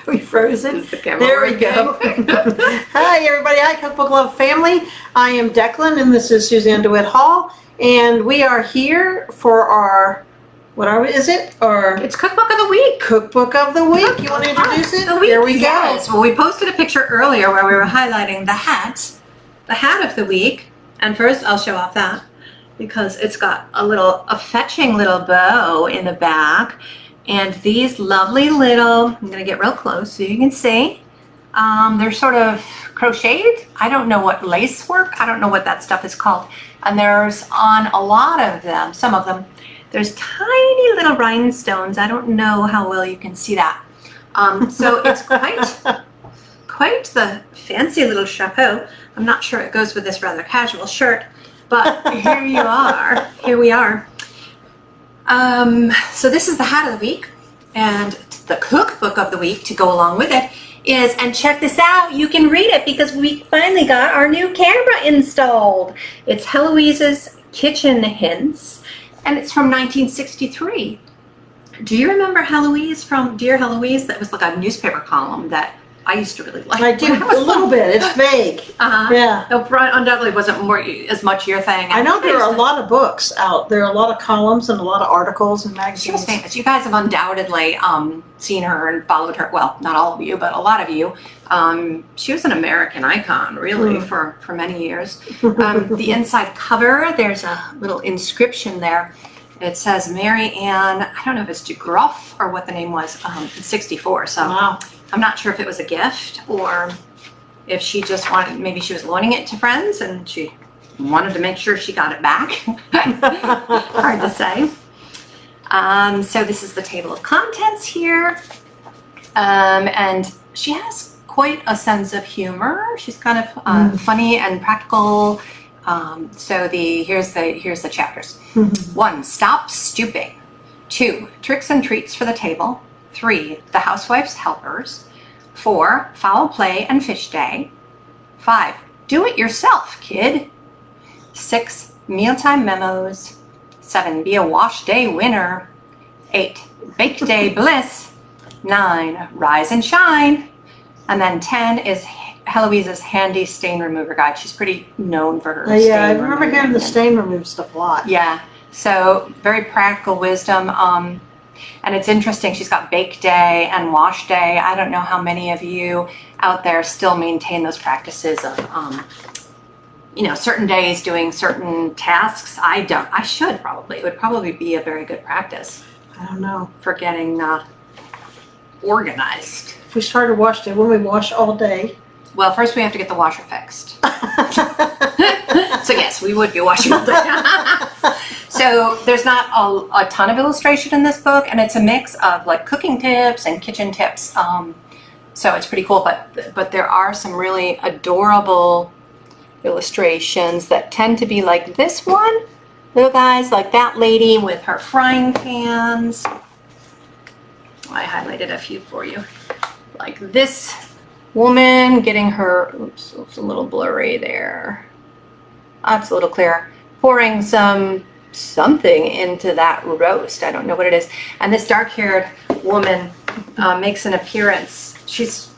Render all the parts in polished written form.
We frozen. Is the camera There we go. Hi, everybody. Hi, Cookbook Love family. I am Declan, and this is Suzanne DeWitt Hall, and we are here for our, It's Cookbook of the Week. Cookbook of the Week. You want to introduce it? Here we go. Well, we posted a picture earlier where we were highlighting the hat of the week. And first, I'll show off that because it's got a fetching little bow in the back. And these lovely little, I'm going to get real close so you can see. They're sort of crocheted. I don't know what lace work. I don't know what that stuff is called. And there's on a lot of them, some of them, there's tiny little rhinestones. I don't know how well you can see that. So it's quite the fancy little chapeau. I'm not sure it goes with this rather casual shirt, but here you are. Here we are. So this is the hat of the week, and the cookbook of the week to go along with it is, and check this out, you can read it because we finally got our new camera installed. It's Heloise's Kitchen Hints, and it's from 1963. Do you remember Heloise from Dear Heloise? That was like a newspaper column that I used to really like. I do, a little bit. It's vague. Yeah. No, undoubtedly wasn't as much your thing. I know there are a lot of books out. There are a lot of columns and a lot of articles and magazines. She was famous. You guys have undoubtedly seen her and followed her. Well, not all of you, but a lot of you. She was an American icon, really, for many years. The inside cover, there's a little inscription there. It says Mary Ann, I don't know if it's DeGruff or what the name was, 64. So wow. I'm not sure if it was a gift or if she just wanted, maybe she was loaning it to friends and she wanted to make sure she got it back. Hard to say. So this is the table of contents here. And she has quite a sense of humor. She's kind of funny and practical. So here's the chapters. 1, stop stooping. 2, tricks and treats for the table. 3, the housewife's helpers. 4, foul play and fish day. 5, do it yourself, kid. 6, mealtime memos. 7, be a wash day winner. 8, bake day bliss. 9, rise and shine. And then 10 is Heloise's handy stain remover guide. She's pretty known for her stain yeah, I remember hearing the stain remove stuff a lot. Yeah, so very practical wisdom. And it's interesting, she's got bake day and wash day. I don't know how many of you out there still maintain those practices of, certain days doing certain tasks. I don't. I should probably. It would probably be a very good practice. I don't know. For getting organized. If we started wash day, wouldn't we wash all day? Well, first we have to get the washer fixed. So yes, we would be washing all day. So there's not a ton of illustration in this book, and it's a mix of like cooking tips and kitchen tips. So it's pretty cool, but there are some really adorable illustrations that tend to be like this one. Little guys like that lady with her frying pans. I highlighted a few for you. Like this woman getting her, oops, it's a little blurry there. That's a little clearer. Pouring something into that roast. I don't know what it is. And this dark-haired woman makes an appearance. She's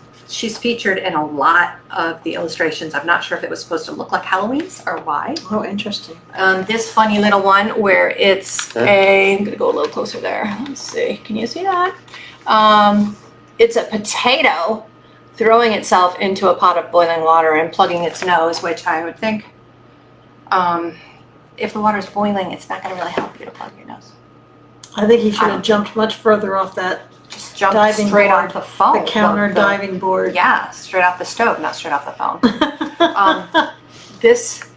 featured in a lot of the illustrations. I'm not sure if it was supposed to look like Heloise or why. Oh, interesting. This funny little one where it's I'm gonna go a little closer there. Let's see. Can you see that? It's a potato throwing itself into a pot of boiling water and plugging its nose, which I would think, if the water's boiling, it's not going to really help you to plug your nose. I think he should have jumped much further off that Just jumped straight off the phone. The counter diving board. Yeah, straight off the stove, not straight off the phone. This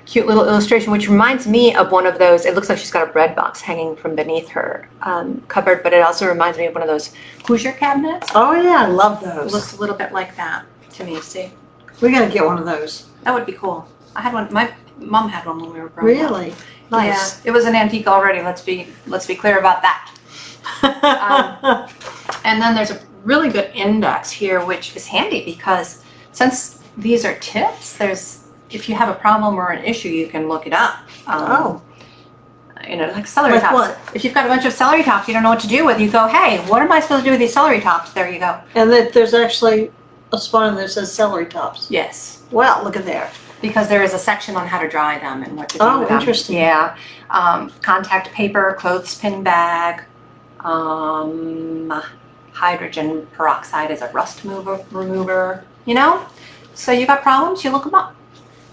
cute little illustration, which reminds me of one of those, it looks like she's got a bread box hanging from beneath her cupboard, but it also reminds me of one of those Hoosier cabinets. Oh yeah, I love those. It looks a little bit like that to me, see? We gotta get one of those. That would be cool. I had one, my mom had one when we were growing up. Really? Nice. Yeah, it was an antique already, let's be clear about that. And then there's a really good index here, which is handy because since these are tips, if you have a problem or an issue, you can look it up. like celery Like tops. what? If you've got a bunch of celery tops you don't know what to do with, you go, hey, what am I supposed to do with these celery tops? There you go. And that there's actually a spot in there that says celery tops. Yes. Well, look at there. Because there is a section on how to dry them and what to do with them. Oh, interesting. Yeah. Contact paper, clothespin bag, hydrogen peroxide is a rust remover, So you got problems, you look them up.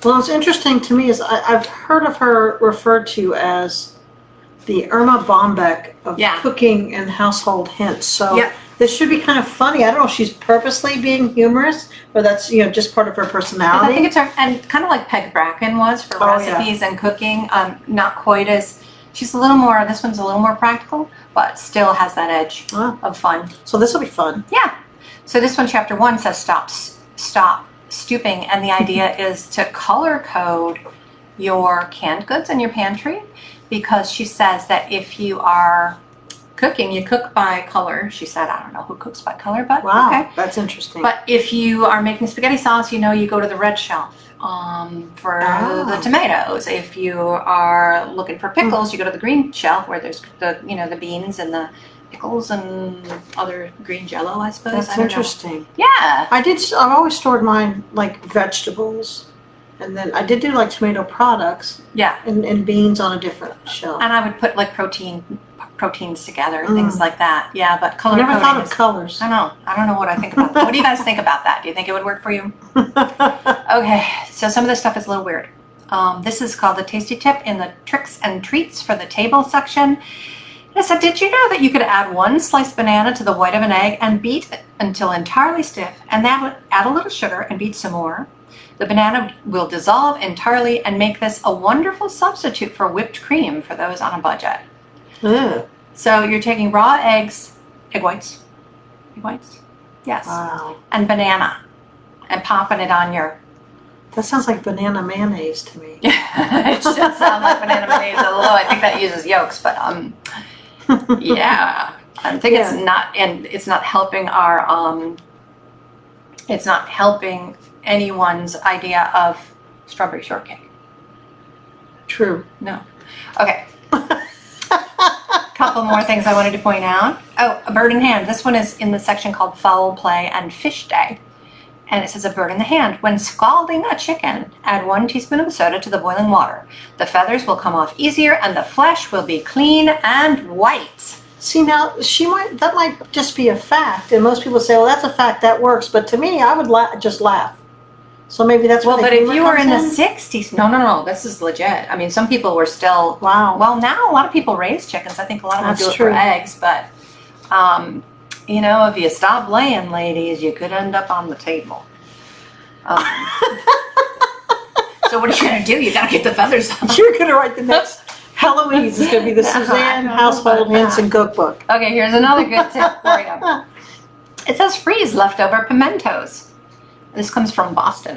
Well, what's interesting to me is I've heard of her referred to as the Irma Bombeck of cooking and household hints. So this should be kind of funny. I don't know if she's purposely being humorous or that's, just part of her personality. I think it's and kind of like Peg Bracken was for recipes and cooking. Not quite as, she's a little more, this one's a little more practical, but still has that edge of fun. So this will be fun. Yeah. So this one, chapter 1, says stop stooping, and the idea is to color code your canned goods in your pantry, because she says that if you are cooking, you cook by color. She said, I don't know who cooks by color, but okay. That's interesting. But if you are making spaghetti sauce, you go to the red shelf for the tomatoes. If you are looking for pickles, you go to the green shelf where there's the beans and the pickles and other green jello, I suppose. That's interesting. Yeah. I've always stored mine like vegetables. And then I did do like tomato products. Yeah. And beans on a different shelf. And I would put like proteins together, things like that. Yeah, but color coding. I never thought of is, colors. I don't know what I think about that. What do you guys think about that? Do you think it would work for you? Okay, so some of this stuff is a little weird. This is called the Tasty Tip in the Tricks and Treats for the Table section. It said, did you know that you could add 1 sliced banana to the white of an egg and beat it until entirely stiff, and then add a little sugar and beat some more? The banana will dissolve entirely and make this a wonderful substitute for whipped cream for those on a budget. So you're taking raw eggs, egg whites, yes, and banana, and popping it on your... That sounds like banana mayonnaise to me. It should sound like banana mayonnaise, although I think that uses yolks, but yeah, I think it's not, and it's not helping it's not helping anyone's idea of strawberry shortcake. True. No. Okay. Couple more things I wanted to point out. Oh, a bird in hand. This one is in the section called Foul Play and Fish Day. And it says, a bird in the hand. When scalding a chicken, add 1 teaspoon of soda to the boiling water. The feathers will come off easier and the flesh will be clean and white. See, now, that might just be a fact. And most people say, well, that's a fact, that works. But to me, I would just laugh. So maybe that's what but if you were in the 60s, no, this is legit. I mean, some people were still, well, now a lot of people raise chickens. I think a lot of them do it for eggs, but, if you stop laying, ladies, you could end up on the table. So what are you going to do? You got to get the feathers off. You're going to write the next Heloise. It's going to be the Suzanne Household Hints and Cookbook. Okay, here's another good tip for you. It says freeze leftover pimentos. This comes from Boston.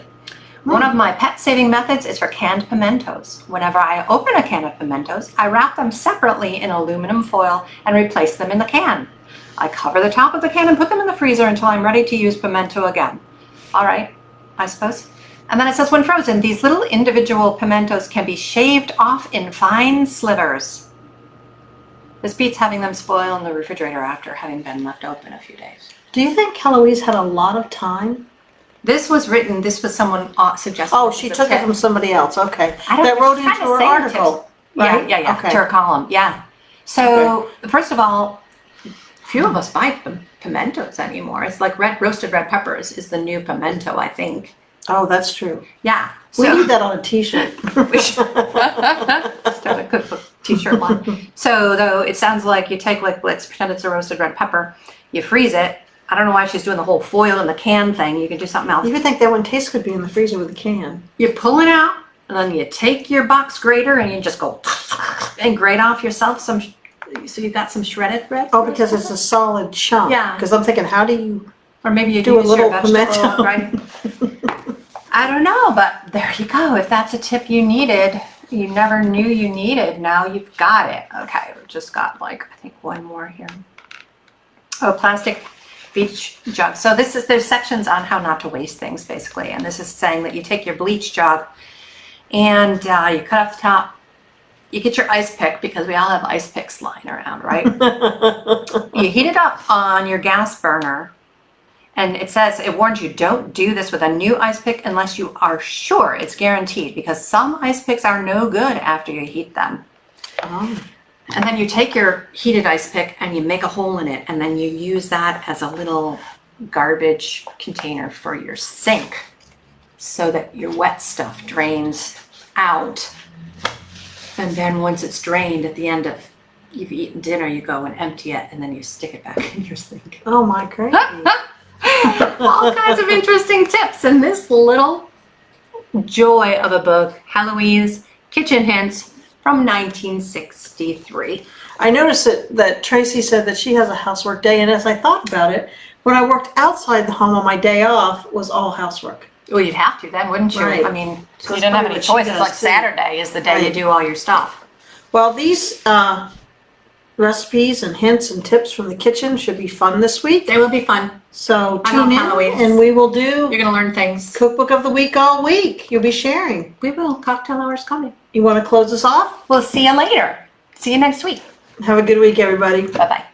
One of my pet saving methods is for canned pimentos. Whenever I open a can of pimentos, I wrap them separately in aluminum foil and replace them in the can. I cover the top of the can and put them in the freezer until I'm ready to use pimento again. All right, I suppose. And then it says, when frozen, these little individual pimentos can be shaved off in fine slivers. This beats having them spoil in the refrigerator after having been left open a few days. Do you think Heloise had a lot of time? This was someone suggested. Oh, she took it from somebody else. Okay. That wrote into her article. Right? Yeah. Okay. To her column. Yeah. So first of all, few of us buy pimentos anymore. It's like roasted red peppers is the new pimento, I think. Oh, that's true. Yeah. We need that on a t-shirt. We should start a cookbook t-shirt line. So though it sounds like you take let's pretend it's a roasted red pepper, you freeze it. I don't know why she's doing the whole foil and the can thing. You can do something else. You would think that wouldn't taste good being in the freezer with a can. You pull it out, and then you take your box grater and you just go and grate off yourself some, so you've got some shredded bread. Oh, because it's a solid chunk. Yeah. Because I'm thinking, how do you or maybe you do a little your pimento? Right? I don't know, but there you go. If that's a tip you needed, you never knew you needed, now you've got it. Okay, we've just got I think one more here. Oh, plastic bleach jug. So there's sections on how not to waste things basically, and this is saying that you take your bleach jug and you cut off the top, you get your ice pick, because we all have ice picks lying around, right? You heat it up on your gas burner, and it warns you, don't do this with a new ice pick unless you are sure it's guaranteed, because some ice picks are no good after you heat them. Oh. And then you take your heated ice pick and you make a hole in it, and then you use that as a little garbage container for your sink so that your wet stuff drains out. And then once it's drained, at the end of you've eaten dinner, you go and empty it, and then you stick it back in your sink. Oh my crazy. All kinds of interesting tips in this little joy of a book, Heloise Kitchen Hints from 1963. I noticed that Tracy said that she has a housework day, and as I thought about it, when I worked outside the home on my day off, was all housework. Well, you'd have to then, wouldn't you? Right. I mean, So you that's don't have probably any what she choice. It's does, like too. Saturday is the day you Right. do all your stuff. Well, these recipes and hints and tips from the kitchen should be fun this week. They will be fun. So I tune in, love Heloise. and we will do You're going to learn things. Cookbook of the Week all week. You'll be sharing. We will. Cocktail hour's coming. You want to close us off? We'll see you later. See you next week. Have a good week, everybody. Bye-bye.